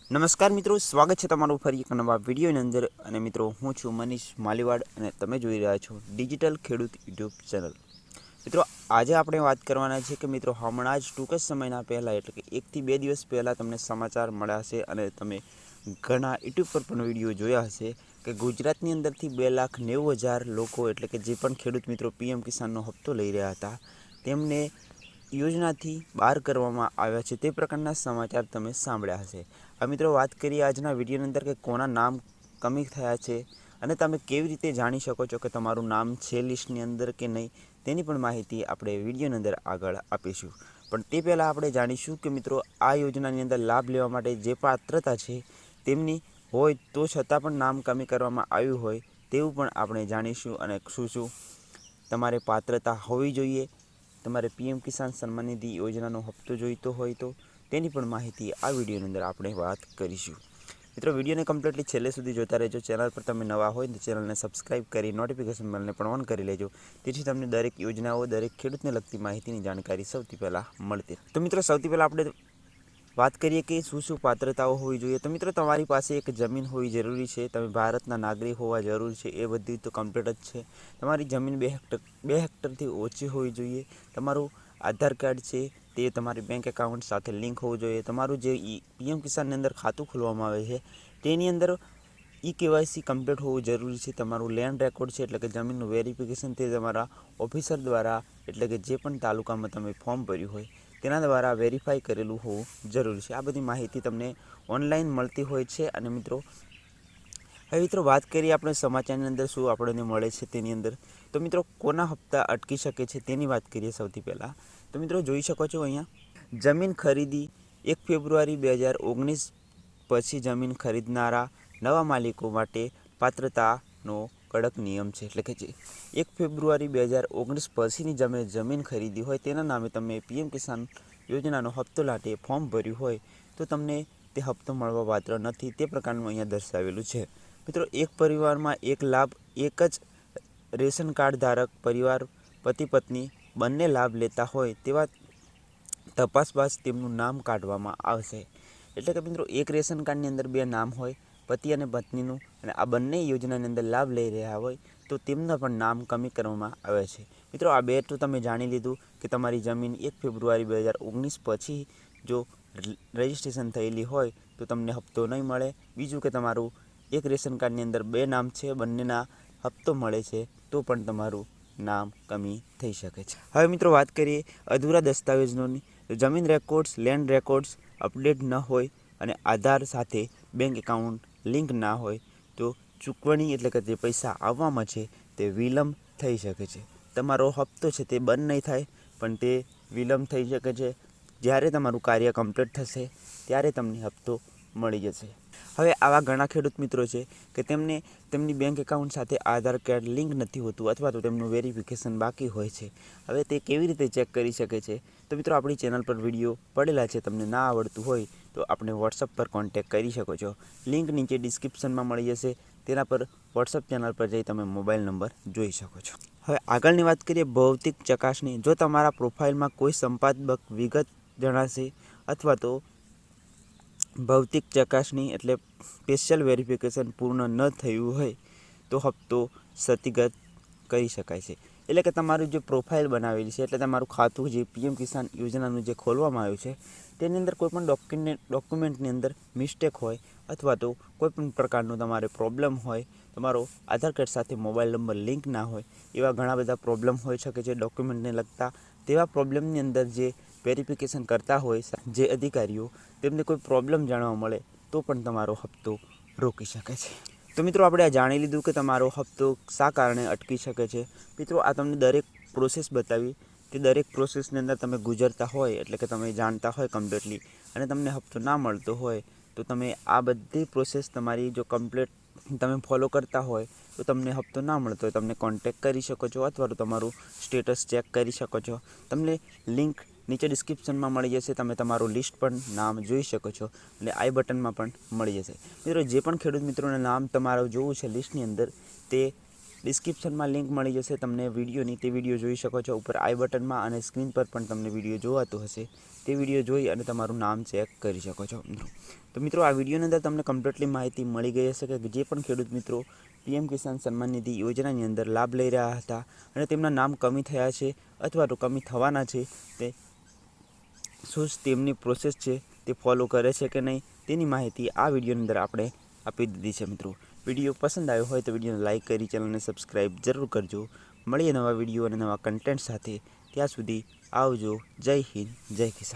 નમસ્કાર મિત્રો, સ્વાગત છે તમારું ફરી એક નવા વિડીયોની અંદર। અને મિત્રો, હું છું મનીષ માલીવાડ અને તમે જોઈ રહ્યા છો ડિજિટલ ખેડૂત યુટ્યુબ ચેનલ। મિત્રો, આજે આપણે વાત કરવાના છે કે મિત્રો હમણાં જ ટૂંક જ સમયના પહેલાં એટલે કે 1 થી 2 દિવસ પહેલાં તમને સમાચાર મળ્યા હશે અને તમે ઘણા યુટ્યુબ પર પણ વિડીયો જોયા હશે કે ગુજરાતની અંદરથી 2,90,000 લોકો એટલે કે જે પણ ખેડૂત મિત્રો પીએમ કિસાનનો હપ્તો લઈ રહ્યા હતા તેમને યોજનાથી બહાર કરવામાં આવ્યા છે તે પ્રકારના સમાચાર તમે સાંભળ્યા હશે। આ મિત્રો વાત કરીએ આજના વિડીયોની અંદર કે કોના નામ કમી થયા છે અને તમે કેવી રીતે જાણી શકો છો કે તમારું નામ છે લિસ્ટની અંદર કે નહીં તેની પણ માહિતી આપણે વિડીયોની અંદર આગળ આપીશું। પણ તે પહેલાં આપણે જાણીશું કે મિત્રો આ યોજનાની અંદર લાભ લેવા માટે જે પાત્રતા છે તેમની હોય તો છતાં પણ નામ કમી કરવામાં આવ્યું હોય તેવું પણ આપણે જાણીશું। અને શું તમારે પાત્રતા હોવી જોઈએ, તમારે પીએમ કિસાન સન્માન નિધિ યોજનાનો હપ્તો જોઈતો હોય તો તેની પણ માહિતી આ વિડીયોની અંદર આપણે વાત કરીશું। મિત્રો, વિડીયોને કમ્પ્લીટલી છેલ્લે સુધી જોતા રહેજો। ચેનલ પર તમે નવા હોય તો ચેનલને સબસ્ક્રાઇબ કરી નોટિફિકેશન બેલને પણ ઓન કરી લેજો, જેથી તમને દરેક યોજનાઓ, દરેક ખેડૂતને લગતી માહિતીની જાણકારી સૌથી પહેલાં મળતી। તો મિત્રો, સૌથી પહેલાં આપણે વાત કરીએ કે શું પાત્રતાઓ હોવી જોઈએ। તો મિત્રો, તમારી પાસે એક જમીન હોવી જરૂરી છે, તમે ભારતના નાગરિક હોવા જરૂરી છે, એ બધી તો કમ્પ્લીટ જ છે। તમારી જમીન 2 હેક્ટરથી ઓછી હોવી જોઈએ, તમારું આધાર કાર્ડ છે તે તમારી બેંક એકાઉન્ટ સાથે લિંક હોવું જોઈએ, તમારું જે પીએમ કિસાનની અંદર ખાતું ખોલવામાં આવે છે તેની અંદર KYC કમ્પ્લીટ હોવું જરૂરી છે, તમારું લેન્ડ રેકોર્ડ છે એટલે કે જમીનનું વેરિફિકેશન તે તમારા ઓફિસર દ્વારા એટલે કે જે પણ તાલુકામાં તમે ફોર્મ ભર્યું હોય તેના દ્વારા વેરીફાઈ કરેલું હોવું જરૂરી છે। આ બધી માહિતી તમને ઓનલાઈન મળતી હોય છે। અને મિત્રો, હવે મિત્રો વાત કરીએ આપણે સમાચારની અંદર શું આપણને મળે છે તેની અંદર। તો મિત્રો, કોના હપ્તા અટકી શકે છે તેની વાત કરીએ સૌથી પહેલાં। તો મિત્રો, જોઈ શકો છો અહીંયા જમીન ખરીદી 1 ફેબ્રુઆરી 2019 પછી જમીન ખરીદનારા નવા માલિકો માટે પાત્રતાનો કડક નિયમ છે, એટલે કે જે 1 ફેબ્રુઆરી 2019 પછીની જમીન ખરીદી હોય તેના નામે તમે પીએમ કિસાન યોજનાનો હપ્તો માટે ફોર્મ ભર્યું હોય તો તમને તે હપ્તો મળવા પાત્ર નથી, તે પ્રકારનું અહીંયા દર્શાવેલું છે। મિત્રો, એક પરિવારમાં એક લાભ, એક જ રેશન કાર્ડ ધારક પરિવાર પતિ પત્ની બંને લાભ લેતા હોય તેવા તપાસ બાદ તેમનું નામ કાઢવામાં આવશે। એટલે કે મિત્રો, એક રેશન કાર્ડની અંદર 2 નામ હોય, પતિ અને પત્નીનું, અને આ બંને યોજનાની અંદર લાભ લઈ રહ્યા હોય તો તેમના પણ નામ કમી કરવામાં આવે છે। મિત્રો, આ 2 તો તમે જાણી લીધું કે તમારી જમીન 1 ફેબ્રુઆરી 2019 પછી જો રજિસ્ટ્રેશન થયેલી હોય તો તમને હપ્તો નહીં મળે। બીજું કે તમારું એક રેશન કાર્ડની અંદર 2 નામ છે, બંનેના હપ્તો મળે છે તો પણ તમારું નામ કમી થઈ શકે છે। હવે મિત્રો, વાત કરીએ અધૂરા દસ્તાવેજોની। જમીન રેકોર્ડ્સ, લેન્ડ રેકોર્ડ્સ અપડેટ ન હોય અને આધાર સાથે બેંક એકાઉન્ટ લિંક ના હોય તો ચૂકવણી એટલે કે જે પૈસા આવવામાં છે તે વિલંબ થઈ શકે છે। તમારો હપ્તો છે તે બંધ નહીં થાય પણ તે વિલંબ થઈ શકે છે। જ્યારે તમારું કાર્ય કમ્પ્લીટ થશે ત્યારે તમને હપ્તો મળી જશે। હવે આવા ઘણા ખેડૂત મિત્રો છે કે તેમને તેમની બેંક એકાઉન્ટ સાથે આધાર કાર્ડ લિંક નથી હોતું અથવા તો તેમનું વેરિફિકેશન બાકી હોય છે। હવે તે કેવી રીતે ચેક કરી શકે છે? તો મિત્રો, આપણી ચેનલ પર વિડીયો પડેલા છે, તમને ના આવડતું હોય તો આપણે વોટ્સઅપ પર કોન્ટેક્ટ કરી શકો છો। લિંક નીચે ડિસ્ક્રિપ્શનમાં મળી જશે, તેના પર વોટ્સઅપ ચેનલ પર જઈ તમે મોબાઈલ નંબર જોઈ શકો છો। હવે આગળની વાત કરીએ ભૌતિક ચકાસણી। જો તમારા પ્રોફાઇલમાં કોઈ સંપાદક વિગત જણાશે અથવા તો ભૌતિક ચકાસણી એટલે સ્પેશિયલ વેરિફિકેશન પૂર્ણ ન થયું હોય તો હપ્તો સ્થગિત કરી શકાય છે। એટલે કે તમારું જે પ્રોફાઇલ બનાવેલી છે એટલે તમારું ખાતું જે પીએમ કિસાન યોજનાનું જે ખોલવામાં આવ્યું છે તેની અંદર કોઈપણ ડોક્યુમેન્ટની અંદર મિસ્ટેક હોય અથવા તો કોઈપણ પ્રકારનું તમારે પ્રોબ્લેમ હોય, તમારો આધાર કાર્ડ સાથે મોબાઈલ નંબર લિંક ના હોય, એવા ઘણા બધા પ્રોબ્લેમ હોઈ શકે છે ડોક્યુમેન્ટને લગતા। તેવા પ્રોબ્લેમની અંદર જે વેરિફિકેશન કરતા હોય જે અધિકારીઓ, તેમને કોઈ પ્રોબ્લેમ જાણવા મળે તો પણ તમારો હપ્તો રોકી શકે છે। તો મિત્રો, આપણે આ જાણી લીધું કે તમારો હપ્તો શા કારણે અટકી શકે છે। મિત્રો, આ તમને દરેક પ્રોસેસ બતાવી, તે દરેક પ્રોસેસની અંદર તમે ગુજરતા હોય એટલે કે તમે જાણતા હોય કમ્પ્લીટલી અને તમને હપ્તો ના મળતો હોય તો તમે આ બધી પ્રોસેસ તમારી જો કમ્પ્લીટ તમે ફોલો કરતા હોય તો તમને હપ્તો ના મળતો હોય તમને કોન્ટેક્ટ કરી શકો છો અથવા તો તમારું સ્ટેટસ ચેક કરી શકો છો। તમને લિંક નીચે ડિસ્ક્રિપ્શનમાં મળી જશે, તમે તમારું લિસ્ટ પણ નામ જોઈ શકો છો અને આઈ બટનમાં પણ મળી જશે। મિત્રો, જે પણ ખેડૂત મિત્રોને નામ તમારું જોવું છે લિસ્ટની અંદર તે ડિસ્ક્રિપ્શનમાં લિંક મળી જશે તમને વિડીયોની, તે વિડીયો જોઈ શકો છો. ઉપર આઈ બટનમાં અને સ્ક્રીન પર પણ તમને વિડીયો જોવાતો હશે, તે વિડીયો જોઈ અને તમારું નામ ચેક કરી શકો છો મિત્રો. તો મિત્રો આ વિડીયોની અંદર તમને કમ્પ્લીટલી માહિતી મળી ગઈ હશે કે જે પણ ખેડૂત મિત્રો પીએમ કિસાન સન્માન નિધિ યોજનાની અંદર લાભ લઈ રહ્યા હતા અને તેમના નામ કમી થયા છે અથવા તો કમી થવાના છે, તે શું તેમની પ્રોસેસ છે તે ફોલો કરે છે કે નહીં, તેની માહિતી આ વિડીયોની અંદર આપણે આપી દીધી છે મિત્રો. વિડીયો પસંદ આવ્યો હોય તો વિડીયોને લાઇક કરી ચેનલને સબસ્ક્રાઈબ જરૂર કરજો. મળીએ નવા વિડીયો અને નવા કન્ટેન્ટ સાથે. ત્યાં સુધી આવજો. જય હિન્દ, જય કિસાન.